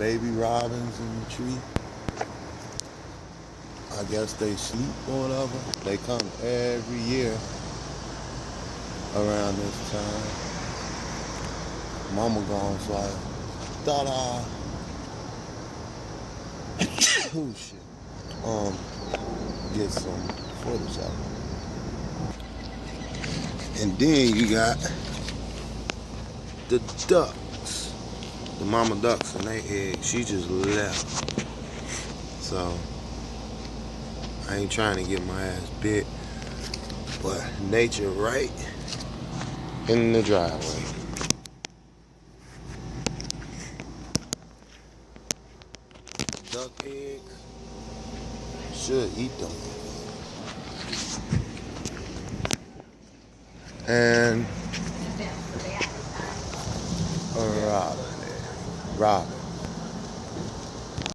baby robins in the tree. I guess they sleep or whatever. They come every year around this time. Mama gone, so I thought oh shit. Get some footage of it. And then you got the ducks. The mama ducks and they eggs. She just left. So I ain't trying to get my ass bit. But nature right in the driveway. Duck eggs. Should eat them. And a robin.